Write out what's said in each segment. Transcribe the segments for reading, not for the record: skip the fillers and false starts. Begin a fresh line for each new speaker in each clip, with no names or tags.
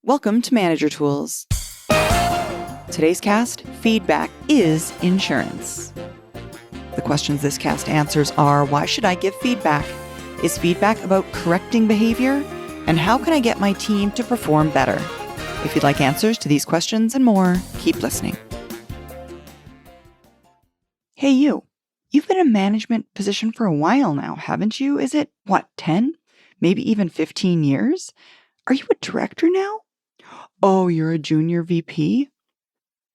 Welcome to Manager Tools. Today's cast, feedback is insurance. The questions this cast answers are, why should I give feedback? Is feedback about correcting behavior? And how can I get my team to perform better? If you'd like answers to these questions and more, keep listening. Hey you, you've been in a management position for a while now, haven't you? Is it, 10? Maybe even 15 years? Are you a director now? Oh, you're a junior VP?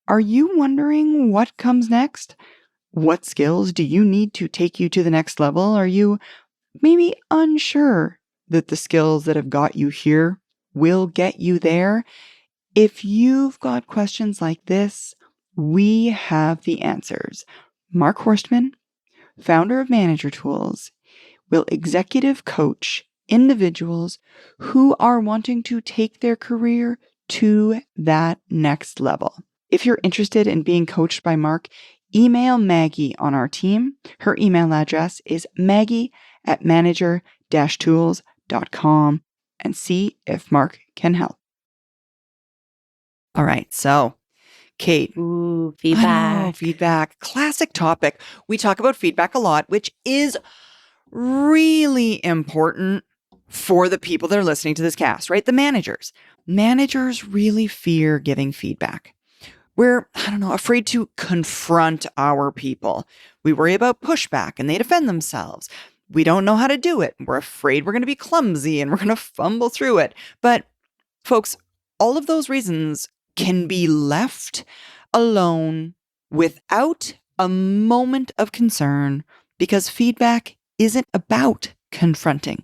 Are you wondering what comes next? What skills do you need to take you to the next level? Are you maybe unsure that the skills that have got you here will get you there? If you've got questions like this, we have the answers. Mark Horstman, founder of Manager Tools, will executive coach individuals who are wanting to take their career to that next level. If you're interested in being coached by Mark, email Maggie on our team. Her email address is maggie@manager-tools.com and see if Mark can help. All right, so Kate.
Ooh, feedback.
Feedback. Classic topic. We talk about feedback a lot, which is really important for the people that are listening to this cast, right? The managers. Managers really fear giving feedback. We're, afraid to confront our people. We worry about pushback and they defend themselves. We don't know how to do it. We're afraid we're going to be clumsy and we're going to fumble through it. But folks, all of those reasons can be left alone without a moment of concern because feedback isn't about confronting.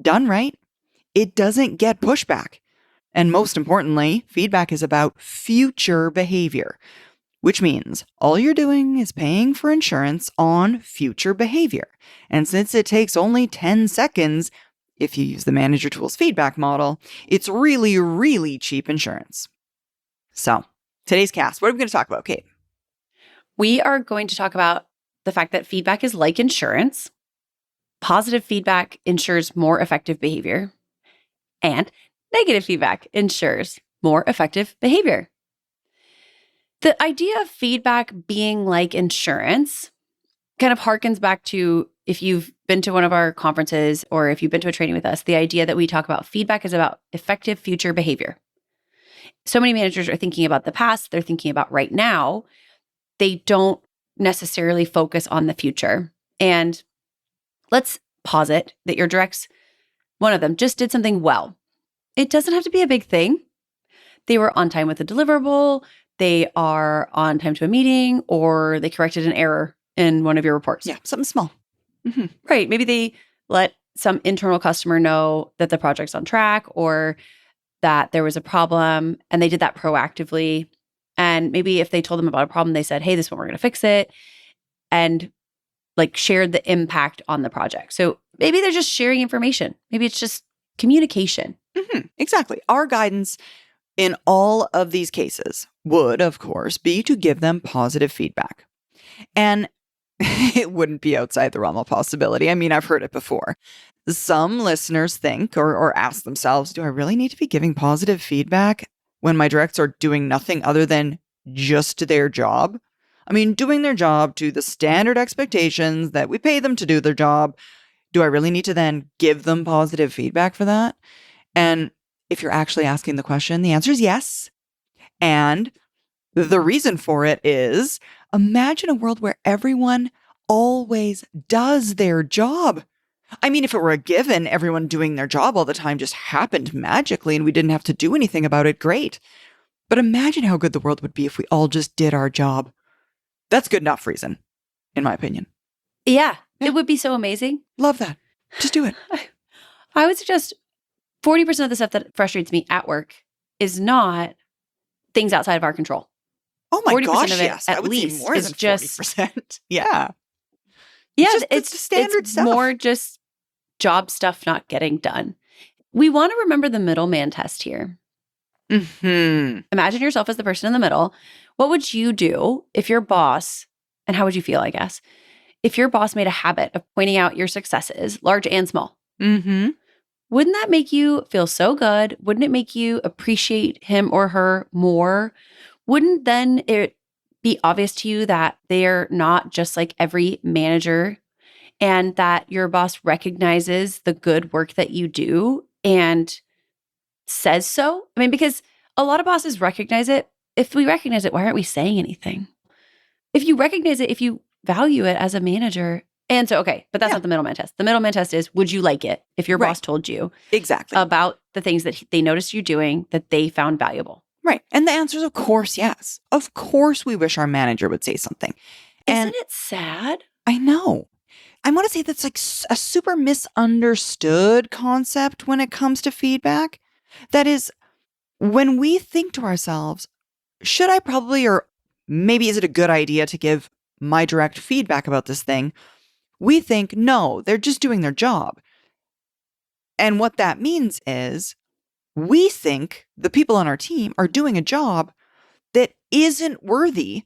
Done right, it doesn't get pushback. And most importantly, feedback is about future behavior, which means all you're doing is paying for insurance on future behavior. And since it takes only 10 seconds, if you use the Manager Tools feedback model, it's really, really cheap insurance. So today's cast, what are we going to talk about, Kate?
We are going to talk about the fact that feedback is like insurance. Positive feedback ensures more effective behavior. And negative feedback ensures more effective behavior. The idea of feedback being like insurance kind of harkens back to if you've been to one of our conferences or if you've been to a training with us, the idea that we talk about feedback is about effective future behavior. So many managers are thinking about the past, they're thinking about right now. They don't necessarily focus on the future. And let's posit that your directs, one of them, just did something well. It doesn't have to be a big thing. They were on time with a deliverable, they are on time to a meeting, or they corrected an error in one of your reports.
Yeah, something small. Mm-hmm.
Right. Maybe they let some internal customer know that the project's on track or that there was a problem, and they did that proactively. And maybe if they told them about a problem, they said, hey, this one, we're going to fix it, and shared the impact on the project. So maybe they're just sharing information. Maybe it's just communication.
Mm-hmm. Exactly. Our guidance in all of these cases would, of course, be to give them positive feedback. And it wouldn't be outside the realm of possibility. I mean, I've heard it before. Some listeners think or ask themselves, do I really need to be giving positive feedback when my directs are doing nothing other than just their job? I mean, doing their job to the standard expectations that we pay them to do their job. Do I really need to then give them positive feedback for that? And if you're actually asking the question, the answer is yes. And the reason for it is, imagine a world where everyone always does their job. I mean, if it were a given, everyone doing their job all the time just happened magically and we didn't have to do anything about it, great. But imagine how good the world would be if we all just did our job. That's good enough reason, in my opinion.
Yeah, it would be so amazing.
Love that. Just do it.
I would suggest 40% of the stuff that frustrates me at work is not things outside of our control.
Oh my
40%
gosh,
of it,
yes.
at
I would
least,
say more
is
than 40%.
just
Yeah.
Yeah,
it's standard stuff.
more just job stuff not getting done. We want to remember the middleman test here.
Mm-hmm.
Imagine yourself as the person in the middle. What would you do if your boss, and how would you feel, I guess, if your boss made a habit of pointing out your successes, large and small?
Mm-hmm.
wouldn't that make you feel so good? Wouldn't it make you appreciate him or her more? Wouldn't then it be obvious to you that they're not just like every manager and that your boss recognizes the good work that you do and says so? I mean, because a lot of bosses recognize it. If we recognize it, why aren't we saying anything? If you recognize it, if you value it as a manager, and so, okay, but that's
Yeah.
not the middleman test. The middleman test is, would you like it if your
Right.
boss told you
Exactly.
about the things that they noticed you doing that they found valuable?
Right. And the answer is, of course, yes. Of course, we wish our manager would say something. And
Isn't it sad?
I know. I want to say that's like a super misunderstood concept when it comes to feedback. That is, when we think to ourselves, should I probably, or maybe is it a good idea to give my direct feedback about this thing? We think, no, they're just doing their job. And what that means is we think the people on our team are doing a job that isn't worthy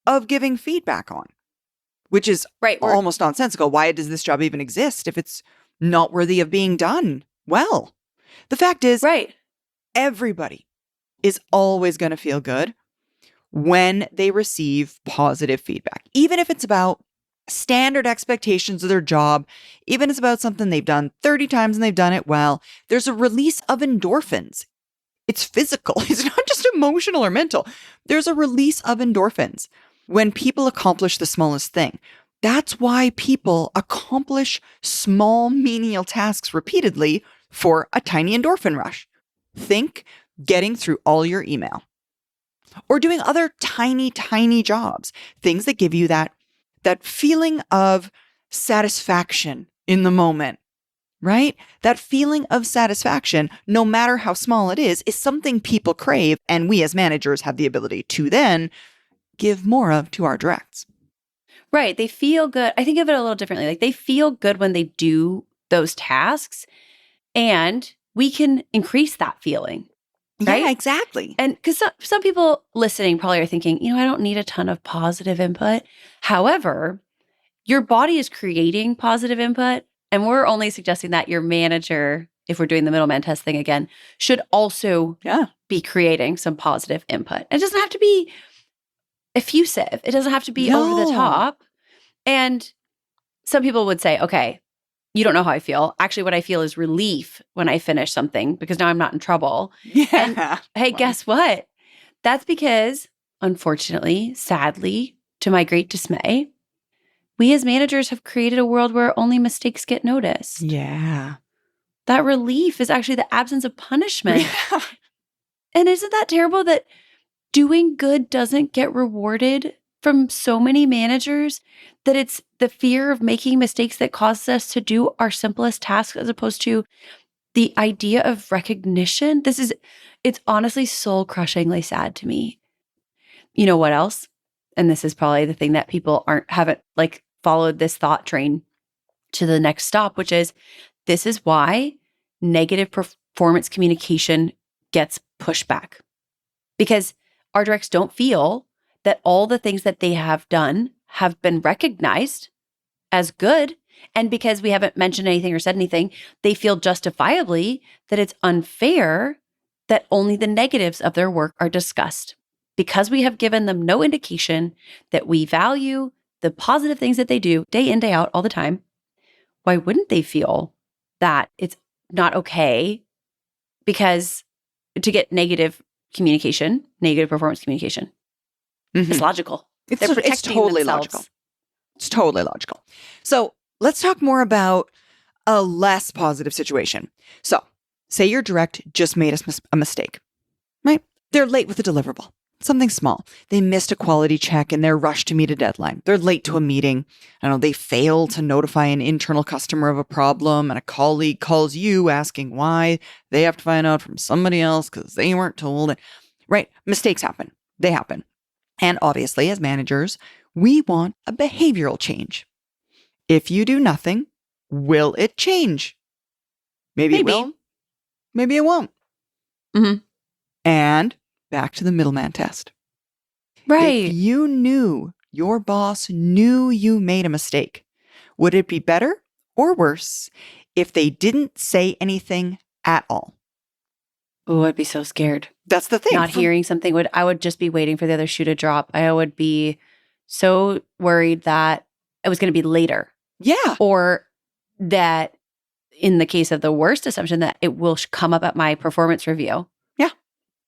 of giving feedback on, which is
Right.
almost nonsensical. Why does this job even exist if it's not worthy of being done well? The fact is,
Right.
everybody is always going to feel good when they receive positive feedback, even if it's about standard expectations of their job, even if it's about something they've done 30 times and they've done it well. There's a release of endorphins. It's physical. It's not just emotional or mental. There's a release of endorphins when people accomplish the smallest thing. That's why people accomplish small menial tasks repeatedly for a tiny endorphin rush. Think getting through all your email or doing other tiny jobs, things that give you that feeling of satisfaction in the moment, right? That feeling of satisfaction, no matter how small it is something people crave. And we as managers have the ability to then give more of to our directs.
Right. They feel good. I think of it a little differently. Like they feel good when they do those tasks, and we can increase that feeling. Right?
Yeah, exactly.
And because some people listening probably are thinking, I don't need a ton of positive input. However, your body is creating positive input. And we're only suggesting that your manager, if we're doing the middleman test thing again, should also be creating some positive input. It doesn't have to be effusive. It doesn't have to be over the top. And some people would say, okay, you don't know how I feel. Actually, what I feel is relief when I finish something because now I'm not in trouble.
Yeah.
And hey, guess what? That's because, unfortunately, sadly, to my great dismay, we as managers have created a world where only mistakes get noticed.
Yeah.
That relief is actually the absence of punishment.
Yeah.
And isn't that terrible that doing good doesn't get rewarded from so many managers, that it's the fear of making mistakes that causes us to do our simplest tasks as opposed to the idea of recognition? It's honestly soul-crushingly sad to me. You know what else? And this is probably the thing that people haven't like followed this thought train to the next stop, which is this is why negative performance communication gets pushed back. Because our directs don't feel that all the things that they have done have been recognized as good. And because we haven't mentioned anything or said anything, they feel justifiably that it's unfair that only the negatives of their work are discussed. Because we have given them no indication that we value the positive things that they do day in, day out, all the time, why wouldn't they feel that it's not okay because to get negative communication, negative performance communication? It's logical.
It's
They're protecting
totally
themselves.
logical. It's totally logical. So let's talk more about a less positive situation. So say your direct just made a mistake, right? They're late with a deliverable, something small. They missed a quality check and they're rushed to meet a deadline. They're late to a meeting. I don't know, they fail to notify an internal customer of a problem and a colleague calls you asking why. They have to find out from somebody else because they weren't told. Right? Mistakes happen. They happen. And obviously, as managers, we want a behavioral change. If you do nothing, will it change? Maybe it will. Maybe it won't.
Mm-hmm.
And back to the middleman test.
Right.
If you knew your boss knew you made a mistake, would it be better or worse if they didn't say anything at all.
Oh, I'd be so scared.
That's the thing.
Not hearing something I would just be waiting for the other shoe to drop. I would be so worried that it was going to be later.
Yeah.
Or that in the case of the worst assumption that it will come up at my performance review.
Yeah,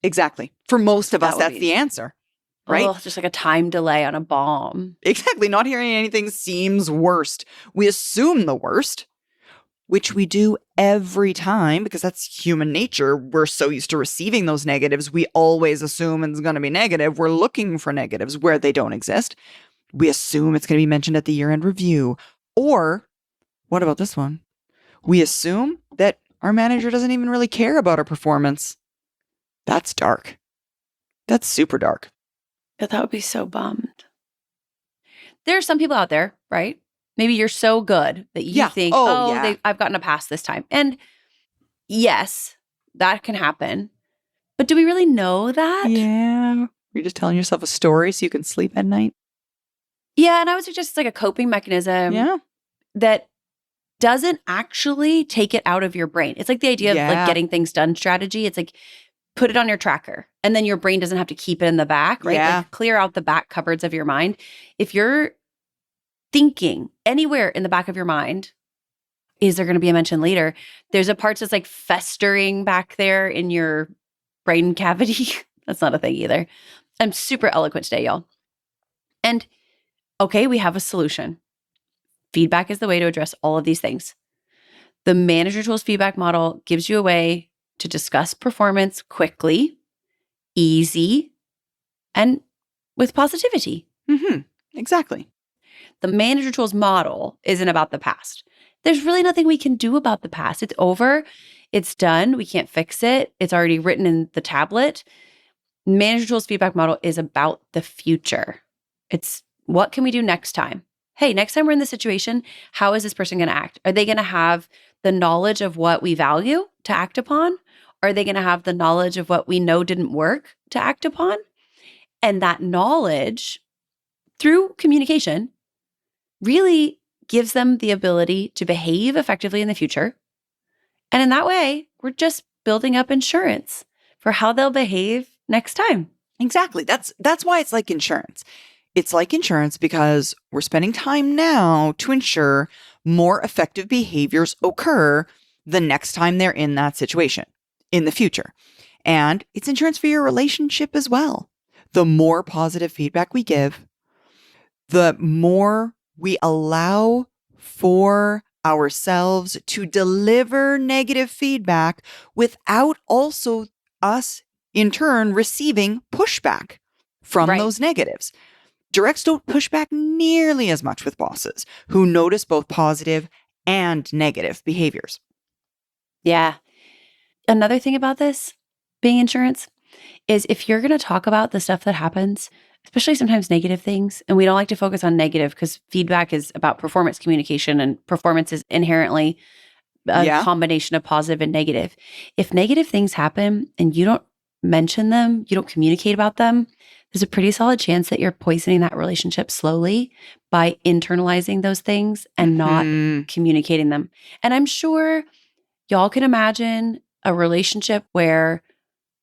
exactly. For most of
That
us,
would
that's
be-
the answer, right?
Oh, just like a time delay on a bomb.
Exactly. Not hearing anything seems worst. We assume the worst, which we do every time because that's human nature. We're so used to receiving those negatives. We always assume it's going to be negative. We're looking for negatives where they don't exist. We assume it's going to be mentioned at the year-end review. Or, what about this one? We assume that our manager doesn't even really care about our performance. That's dark. That's super dark.
But that would be so bummed. There are some people out there, right? Maybe you're so good that you think, I've gotten a pass this time. And yes, that can happen. But do we really know that?
Yeah. You're just telling yourself a story so you can sleep at night.
Yeah, and I would suggest it's like a coping mechanism that doesn't actually take it out of your brain. It's like the idea of like getting things done strategy. It's like put it on your tracker and then your brain doesn't have to keep it in the back, right?
Yeah.
Like clear out the back cupboards of your mind. If you're thinking anywhere in the back of your mind, is there going to be a mention later? There's a part that's like festering back there in your brain cavity. That's not a thing either. I'm super eloquent today, y'all. And okay, we have a solution. Feedback is the way to address all of these things. The Manager Tools feedback model gives you a way to discuss performance quickly, easy, and with positivity.
Mm-hmm. Exactly.
The Manager Tools model isn't about the past. There's really nothing we can do about the past. It's over. It's done. We can't fix it. It's already written in the tablet. Manager Tools feedback model is about the future. It's what can we do next time? Hey, next time we're in this situation, how is this person going to act? Are they going to have the knowledge of what we value to act upon? Are they going to have the knowledge of what we know didn't work to act upon? And that knowledge through communication really gives them the ability to behave effectively in the future. And in that way, we're just building up insurance for how they'll behave next time.
Exactly. That's why it's like insurance. It's like insurance because we're spending time now to ensure more effective behaviors occur the next time they're in that situation in the future. And it's insurance for your relationship as well. The more positive feedback we give, the more we allow for ourselves to deliver negative feedback without also us in turn receiving pushback from those negatives. Directs don't push back nearly as much with bosses who notice both positive and negative behaviors.
Yeah. Another thing about this being insurance is if you're going to talk about the stuff that happens, especially sometimes negative things, and we don't like to focus on negative because feedback is about performance communication and performance is inherently a combination of positive and negative. If negative things happen and you don't mention them, you don't communicate about them, there's a pretty solid chance that you're poisoning that relationship slowly by internalizing those things and not communicating them. And I'm sure y'all can imagine a relationship where,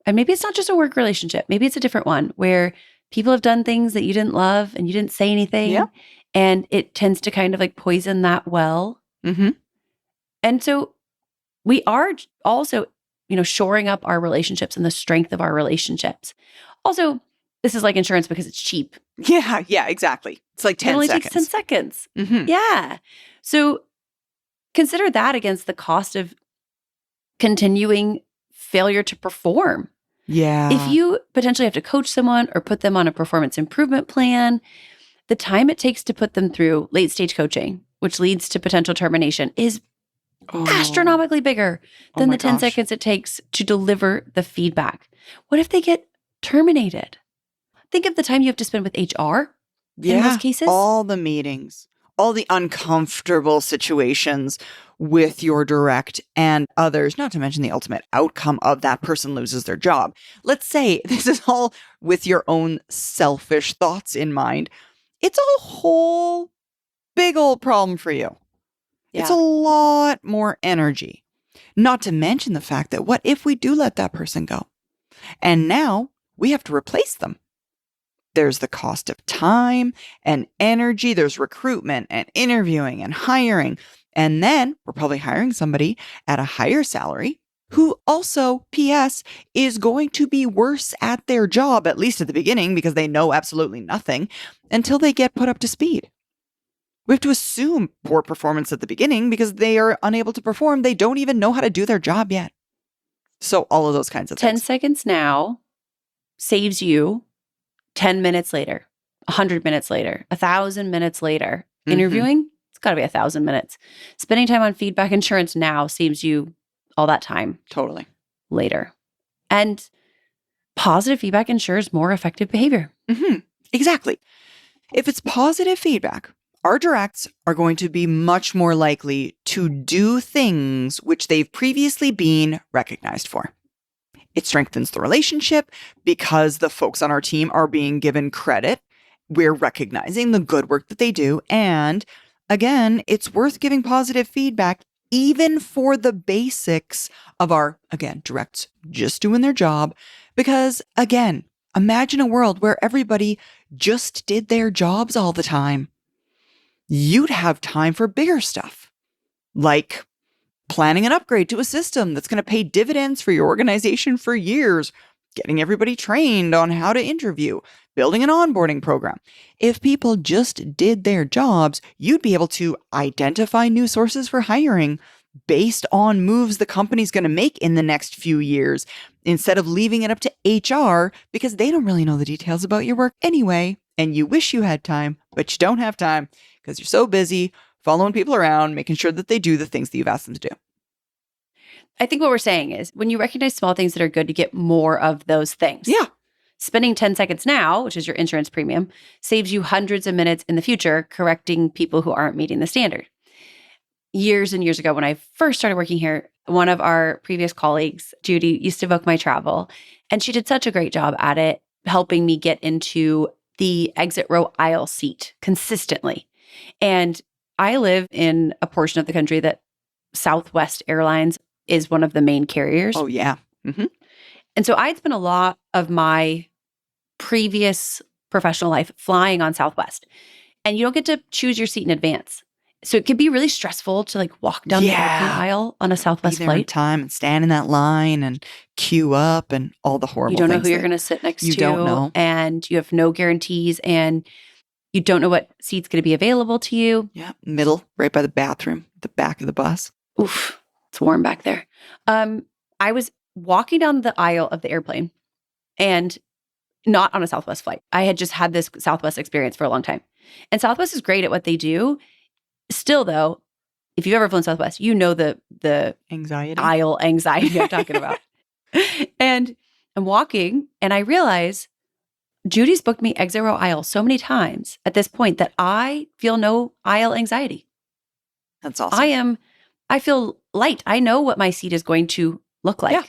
and maybe it's not just a work relationship, maybe it's a different one where people have done things that you didn't love and you didn't say anything.
Yeah.
And it tends to kind of like poison that well.
Mm-hmm.
And so we are also, shoring up our relationships and the strength of our relationships. Also, this is like insurance because it's cheap.
Yeah, exactly. It's like 10
it only
seconds.
takes 10 seconds.
Mm-hmm.
Yeah. So consider that against the cost of continuing failure to perform.
Yeah.
If you potentially have to coach someone or put them on a performance improvement plan, the time it takes to put them through late stage coaching, which leads to potential termination, is astronomically bigger than the 10 seconds it takes to deliver the feedback. What if they get terminated? Think of the time you have to spend with HR in those cases.
All the meetings, all the uncomfortable situations with your direct and others, not to mention the ultimate outcome of that person loses their job. Let's say this is all with your own selfish thoughts in mind. It's a whole big old problem for you. It's
Yeah.
a lot more energy. Not to mention the fact that what if we do let that person go? And now we have to replace them. There's the cost of time and energy. There's recruitment and interviewing and hiring. And then we're probably hiring somebody at a higher salary who also, P.S., is going to be worse at their job, at least at the beginning, because they know absolutely nothing until they get put up to speed. We have to assume poor performance at the beginning because they are unable to perform. They don't even know how to do their job yet. So all of those kinds of
10
things.
seconds now saves you 10 minutes later, 100 minutes later, 1,000 minutes later.
Mhm.
Interviewing, it's got to be 1,000 minutes. Spending time on feedback insurance now saves you all that time
Totally.
later. And positive feedback ensures more effective behavior.
Exactly. If it's positive feedback, our directs are going to be much more likely to do things which they've previously been recognized for. It strengthens the relationship because the folks on our team are being given credit. We're recognizing the good work that they do. And again, it's worth giving positive feedback even for the basics of our, again, directs just doing their job. Because again, imagine a world where everybody just did their jobs all the time. You'd have time for bigger stuff, like planning an upgrade to a system that's going to pay dividends for your organization for years, getting everybody trained on how to interview, building an onboarding program. If people just did their jobs, you'd be able to identify new sources for hiring based on moves the company's going to make in the next few years, instead of leaving it up to HR because they don't really know the details about your work anyway. And you wish you had time, but you don't have time because you're so busy following people around, making sure that they do the things that you've asked them to do.
I think what we're saying is when you recognize small things that are good, you get more of those things.
Yeah.
Spending 10 seconds now, which is your insurance premium, saves you hundreds of minutes in the future correcting people who aren't meeting the standard. Years and years ago, when I first started working here, one of our previous colleagues, Judy, used to book my travel, and she did such a great job at it, helping me get into the exit row aisle seat consistently. And I live in a portion of the country that Southwest Airlines is one of the main carriers.
Oh, yeah.
And so I'd spent a lot of my previous professional life flying on Southwest. And you don't get to choose your seat in advance. So it could be really stressful to like walk down the airplane aisle on a
Be
Southwest
there in
flight.
time and stand in that line and queue up and all the horrible
You don't know
things
who you're
that
going to sit next
you
to.
don't know.
And you have no guarantees. And you don't know what seat's going to be available to you.
Yeah, middle, right by the bathroom, the back of the bus.
Oof, it's warm back there. I was walking down the aisle of the airplane and not on a Southwest flight. I had just had this Southwest experience for a long time. And Southwest is great at what they do. Still, though, if you've ever flown Southwest, you know the
Anxiety.
aisle anxiety I'm talking about. And I'm walking and I realize Judy's booked me exit row aisle so many times at this point that I feel no aisle anxiety.
That's awesome.
I feel light. I know what my seat is going to look like.
Yeah.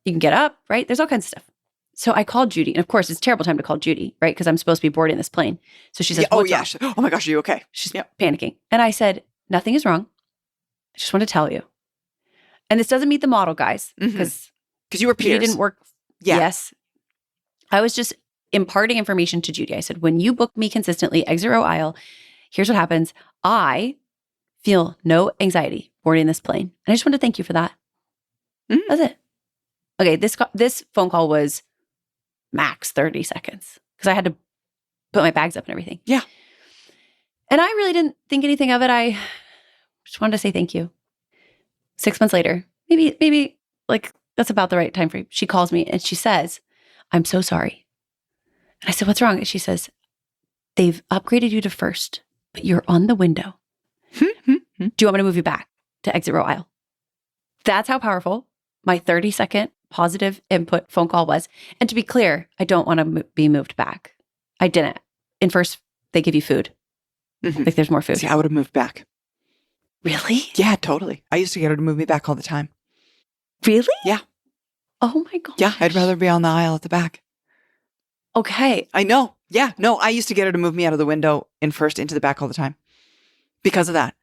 You can get up, right? There's all kinds of stuff. So I called Judy. And of course, it's a terrible time to call Judy, right? Because I'm supposed to be boarding this plane. So she says, "What's wrong?"
Oh my gosh, are you okay?
She's panicking. And I said, "Nothing is wrong. I just want to tell you." And this doesn't meet the model, guys, because
you were peers.
you didn't work.
Yeah.
Yes. I was just imparting information to Judy. I said, when you book me consistently exit row aisle, here's what happens. I feel no anxiety boarding this plane. And I just want to thank you for that. That's it. Okay, this phone call was max 30 seconds because I had to put my bags up and everything.
Yeah.
And I really didn't think anything of it. I just wanted to say thank you. 6 months later, maybe like that's about the right time frame. She calls me and she says, "I'm so sorry." And I said, "What's wrong?" And she says, "They've upgraded you to first, but you're on the window. Do you want me to move you back to exit row aisle?" That's how powerful my 30-second positive input phone call was. And to be clear, I don't want to be moved back. I didn't. In first, they give you food. Like there's more food.
See, I would have moved back.
Really?
Yeah, totally. I used to get her to move me back all the time.
Really?
Yeah.
Oh my gosh.
Yeah, I'd rather be on the aisle at the back.
Okay.
I know. Yeah, no, I used to get her to move me out of the window in first into the back all the time because of that.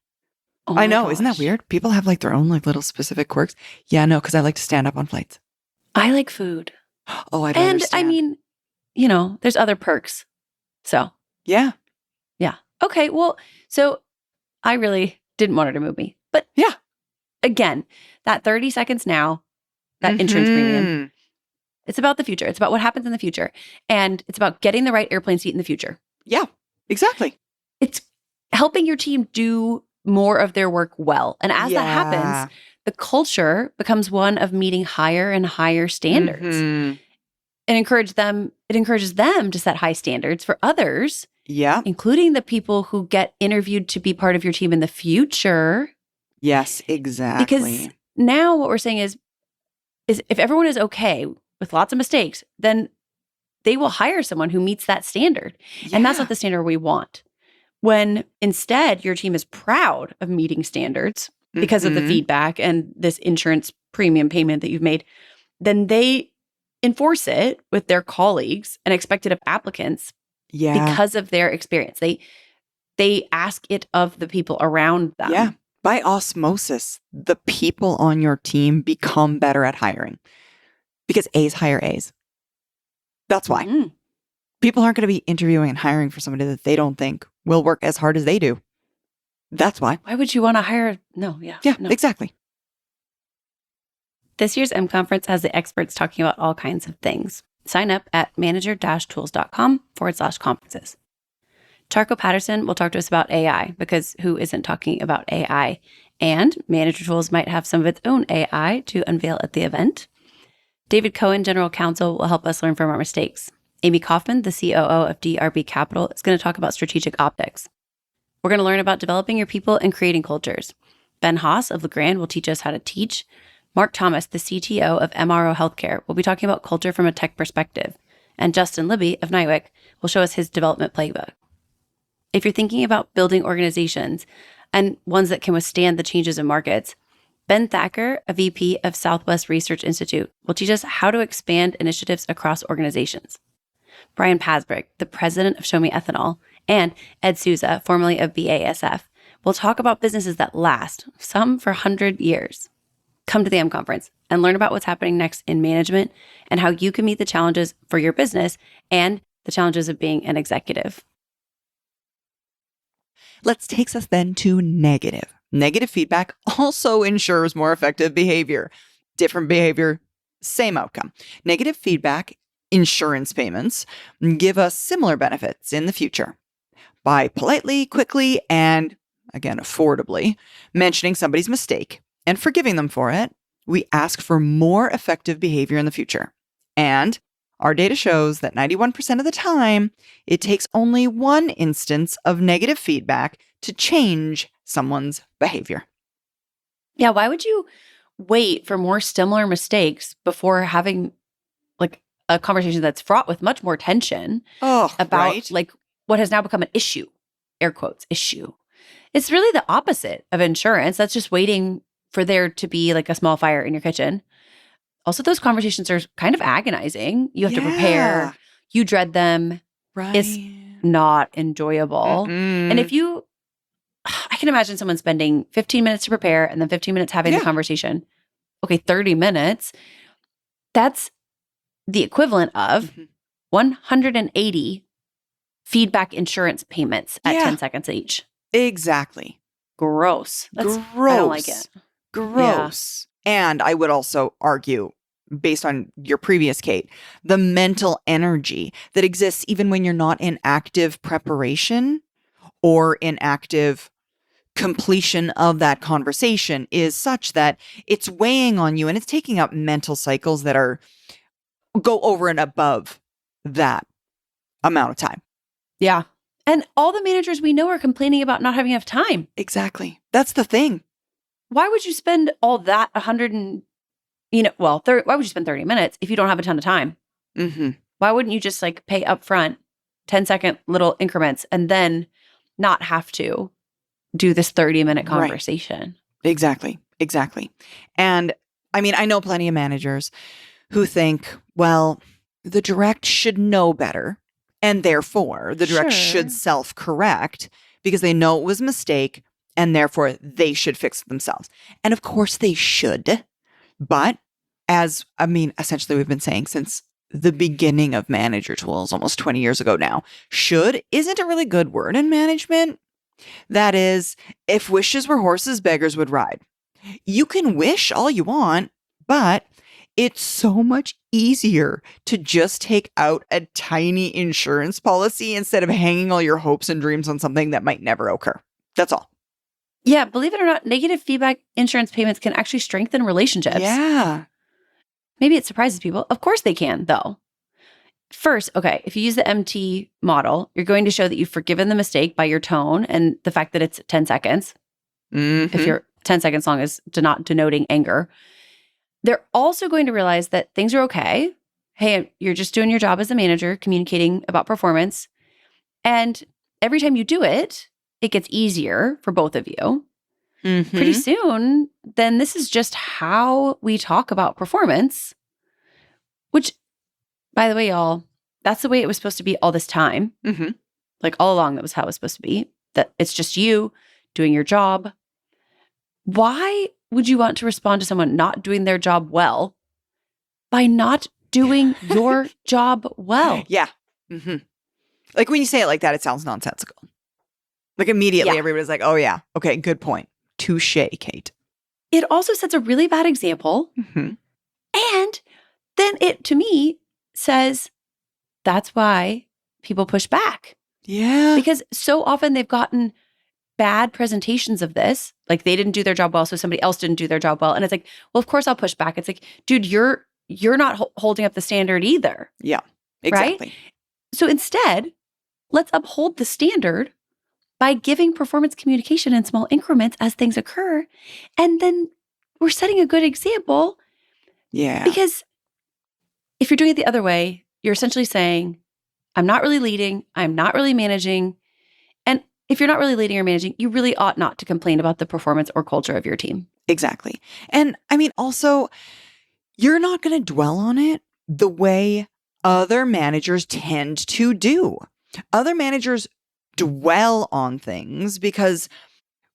Oh
I
my
know. Isn't that
gosh.
weird? People have like their own like little specific quirks. Yeah, no, because I like to stand up on flights.
I like food.
Oh, I'd
And
rather
I
stand.
mean, there's other perks. So,
Yeah.
yeah. Okay. Well, so I really didn't want her to move me. But
Yeah.
again, that 30 seconds now, that insurance premium,
Mhm.
it's about the future. It's about what happens in the future. And it's about getting the right airplane seat in the future.
Yeah, exactly.
It's helping your team do more of their work well. And as that
Yeah.
happens, the culture becomes one of meeting higher and higher standards.
Mhm.
It encourages them to set high standards for others,
Yeah.
including the people who get interviewed to be part of your team in the future.
Yes, exactly.
Because now what we're saying is if everyone is okay with lots of mistakes, then they will hire someone who meets that standard. And that's
Yeah.
not the standard we want. When instead your team is proud of meeting standards because of the
Mhm.
feedback and this insurance premium payment that you've made, then they enforce it with their colleagues and expect it of applicants
Yeah.
because of their experience. They ask it of the people around them.
Yeah. By osmosis, the people on your team become better at hiring because A's hire A's. That's why.
Mhm.
People aren't going to be interviewing and hiring for somebody that they don't think will work as hard as they do. That's why.
Why would you want to hire? No, yeah.
Yeah,
no.
exactly.
This year's M Conference has the experts talking about all kinds of things. Sign up at manager-tools.com/conferences. Charco Patterson will talk to us about AI because who isn't talking about AI? And Manager Tools might have some of its own AI to unveil at the event. David Cohen, General Counsel, will help us learn from our mistakes. Amy Kaufman, the COO of DRB Capital, is going to talk about strategic optics. We're going to learn about developing your people and creating cultures. Ben Haas of LeGrand will teach us how to teach. Mark Thomas, the CTO of MRO Healthcare, will be talking about culture from a tech perspective. And Justin Libby of Nywick will show us his development playbook. If you're thinking about building organizations and ones that can withstand the changes in markets, Ben Thacker, a VP of Southwest Research Institute, will teach us how to expand initiatives across organizations. Brian Pasbrick, the president of Show Me Ethanol, and Ed Souza, formerly of BASF, will talk about businesses that last, some for 100 years. Come to the M Conference and learn about what's happening next in management and how you can meet the challenges for your business and the challenges of being an executive.
Let's take us then to negative. Negative feedback also ensures more effective behavior. Different behavior, same outcome. Negative feedback insurance payments give us similar benefits in the future. By politely, quickly, and again, affordably mentioning somebody's mistake and forgiving them for it, we ask for more effective behavior in the future. And our data shows that 91% of the time, it takes only one instance of negative feedback to change someone's behavior.
Yeah, why would you wait for more similar mistakes before having like a conversation that's fraught with much more tension about
right?
like what has now become an issue, air quotes, issue. It's really the opposite of insurance. That's just waiting for there to be like a small fire in your kitchen. Also, those conversations are kind of agonizing. You have to prepare. You dread them.
Right.
It's not enjoyable. And if
you,
I can imagine someone spending 15 minutes to prepare and then 15 minutes having the conversation. Okay, 30 minutes. That's the equivalent of 180 feedback insurance payments at 10 seconds each.
Exactly.
Gross.
Gross.
I don't like it.
Gross. Yeah. And I would also argue, based on your previous Kate, the mental energy that exists even when you're not in active preparation or in active completion of that conversation is such that it's weighing on you and it's taking up mental cycles that go over and above that amount of time.
Yeah. And all the managers we know are complaining about not having enough time.
Exactly. That's the thing.
Why would you spend all that why would you spend 30 minutes if you don't have a ton of time?
Mm-hmm.
Why wouldn't you just like pay upfront 10-second little increments and then not have to do this 30-minute conversation?
Right. Exactly. And I mean, I know plenty of managers who think, well, the direct should know better. And therefore, the direct should self-correct because they know it was a mistake and therefore they should fix it themselves. And of course they should. But essentially we've been saying since the beginning of manager tools almost 20 years ago now, should isn't a really good word in management. That is, if wishes were horses, beggars would ride. You can wish all you want, but it's so much easier to just take out a tiny insurance policy instead of hanging all your hopes and dreams on something that might never occur. That's all.
Yeah, believe it or not, negative feedback insurance payments can actually strengthen relationships.
Yeah.
Maybe it surprises people. Of course they can, though. First, okay, if you use the MT model, you're going to show that you've forgiven the mistake by your tone and the fact that it's 10 seconds.
Mm-hmm.
If you're 10 seconds long is not denoting anger. They're also going to realize that things are okay. Hey, you're just doing your job as a manager, communicating about performance. And every time you do it, it gets easier for both of you.
Mm-hmm.
Pretty soon, then this is just how we talk about performance, which, by the way, y'all, that's the way it was supposed to be all this time.
Mm-hmm.
Like all along, that was how it was supposed to be. That it's just you doing your job. Why would you want to respond to someone not doing their job well by not doing your job well?
Yeah. Mm-hmm. Like when you say it like that, it sounds nonsensical. Like immediately everybody's like, oh yeah, okay, good point. Touche, Kate.
It also sets a really bad example.
Mm-hmm.
And then it, to me, says that's why people push back.
Yeah.
Because so often they've gotten bad presentations of this. Like they didn't do their job well, so somebody else didn't do their job well. And it's like, well, of course I'll push back. It's like, dude, you're not holding up the standard either.
Yeah, exactly.
Right? So instead, let's uphold the standard by giving performance communication in small increments as things occur. And then we're setting a good example.
Yeah.
Because if you're doing it the other way, you're essentially saying, I'm not really leading, I'm not really managing. And if you're not really leading or managing, you really ought not to complain about the performance or culture of your team.
Exactly. And I mean, also, you're not going to dwell on it the way other managers tend to do. Other managers dwell on things because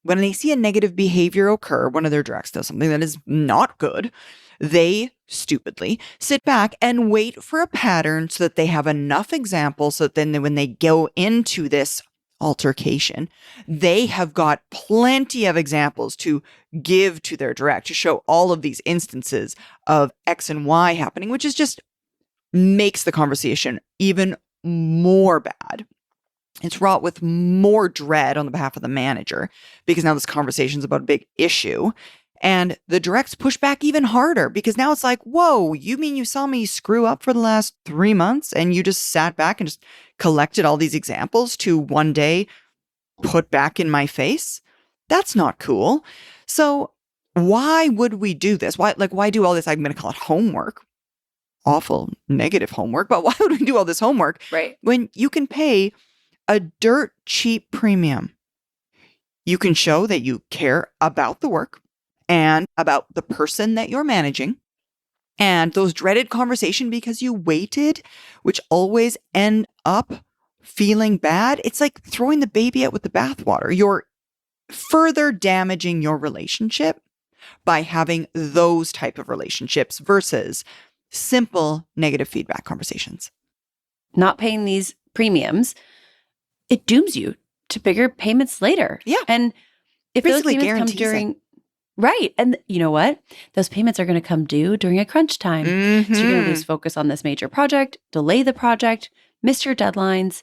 when they see a negative behavior occur, one of their directs does something that is not good, they stupidly sit back and wait for a pattern so that they have enough examples so that then when they go into this altercation, they have got plenty of examples to give to their direct to show all of these instances of X and Y happening, which is just makes the conversation even more bad. It's wrought with more dread on the behalf of the manager because now this conversation is about a big issue. And the directs push back even harder because now it's like, whoa, you mean you saw me screw up for the last 3 months and you just sat back and just collected all these examples to one day put back in my face? That's not cool. So why would we do this? Why do all this? I'm going to call it homework. Awful negative homework. But why would we do all this homework?
Right.
When you can pay a dirt cheap premium? You can show that you care about the work and about the person that you're managing. And those dreaded conversations because you waited, which always end up feeling bad. It's like throwing the baby out with the bathwater. You're further damaging your relationship by having those type of relationships versus simple negative feedback conversations.
Not paying these premiums, it dooms you to bigger payments later.
Yeah.
And if
Basically
those payments come
guarantees it.
right. And you know what? Those payments are going to come due during a crunch time.
Mm-hmm.
So you're going to lose focus on this major project, delay the project, miss your deadlines,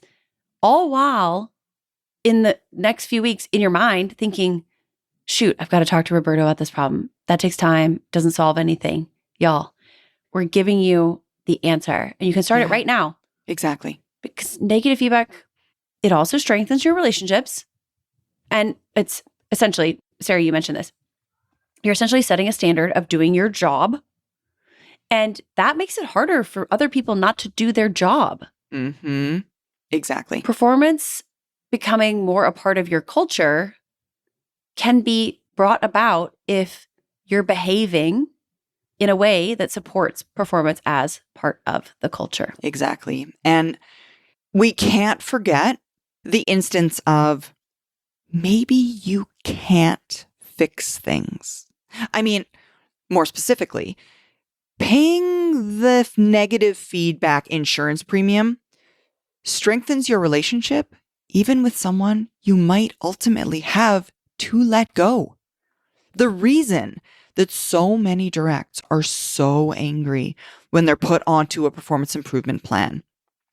all while in the next few weeks in your mind thinking, shoot, I've got to talk to Roberto about this problem. That takes time, doesn't solve anything. Y'all, we're giving you the answer and you can start it right now.
Exactly.
Because negative feedback, it also strengthens your relationships. And it's essentially, Sarah, you mentioned this. You're essentially setting a standard of doing your job. And that makes it harder for other people not to do their job.
Mm-hmm. Exactly.
Performance becoming more a part of your culture can be brought about if you're behaving in a way that supports performance as part of the culture.
Exactly. And we can't forget the instance of maybe you can't fix things. I mean, more specifically, paying the negative feedback insurance premium strengthens your relationship, even with someone you might ultimately have to let go. The reason that so many directs are so angry when they're put onto a performance improvement plan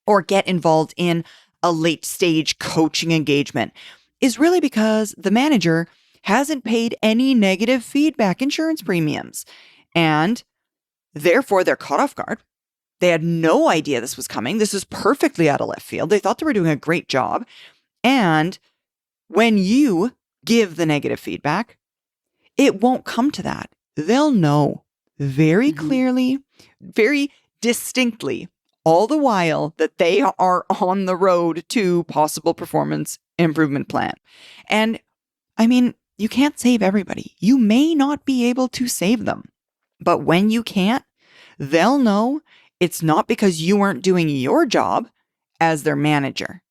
or get involved in a late stage coaching engagement is really because the manager hasn't paid any negative feedback insurance premiums. And therefore, they're caught off guard. They had no idea this was coming. This is perfectly out of left field. They thought they were doing a great job. And when you give the negative feedback, it won't come to that. They'll know very clearly, very distinctly, all the while that they are on the road to possible performance improvement plan. And I mean, you can't save everybody. You may not be able to save them. But when you can't, they'll know it's not because you weren't doing your job as their manager.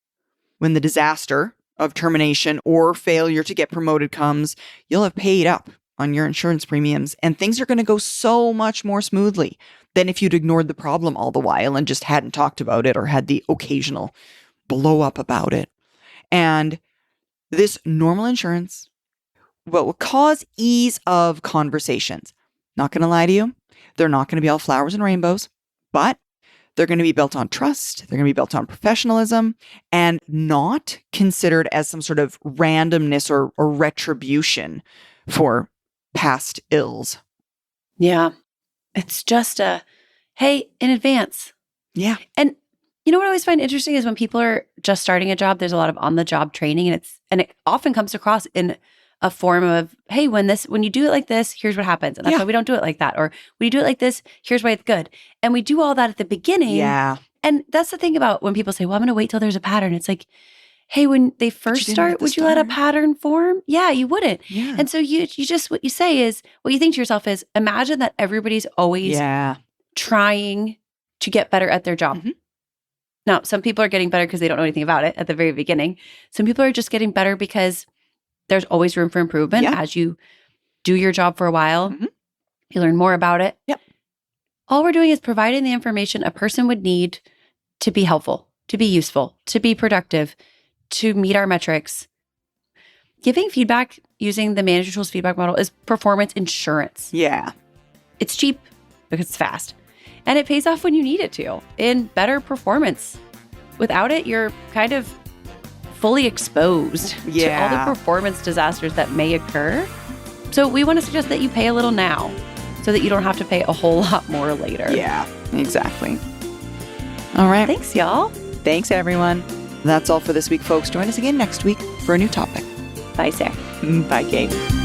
When the disaster of termination or failure to get promoted comes, you'll have paid up on your insurance premiums and things are going to go so much more smoothly than if you'd ignored the problem all the while and just hadn't talked about it or had the occasional blow up about it. And this normal insurance will cause ease of conversations. Not going to lie to you. They're not going to be all flowers and rainbows, but they're going to be built on trust. They're going to be built on professionalism and not considered as some sort of randomness or retribution for past ills.
Yeah. It's just hey, in advance.
Yeah.
And you know what I always find interesting is when people are just starting a job, there's a lot of on-the-job training and it often comes across in a form of, hey, when you do it like this, here's what happens. And that's why we don't do it like that. Or when you do it like this, here's why it's good. And we do all that at the beginning.
Yeah.
And that's the thing about when people say, well, I'm going to wait till there's a pattern. It's like, hey, when they first start, would you let a pattern form? Yeah, you wouldn't.
Yeah.
And so you just, what you say is, what you think to yourself is, imagine that everybody's always trying to get better at their job. Now, some people are getting better because they don't know anything about it at the very beginning. Some people are just getting better because there's always room for improvement as you do your job for a while. You learn more about it.
Yep.
All we're doing is providing the information a person would need to be helpful, to be useful, to be productive, to meet our metrics. Giving feedback using the Manager Tools feedback model is performance insurance.
Yeah.
It's cheap because it's fast. And it pays off when you need it to in better performance. Without it, you're kind of fully exposed to all the performance disasters that may occur. So we want to suggest that you pay a little now so that you don't have to pay a whole lot more later.
Yeah, exactly. All right.
Thanks, y'all.
Thanks, everyone. That's all for this week, folks. Join us again next week for a new topic.
Bye, Sarah.
Bye, Kate.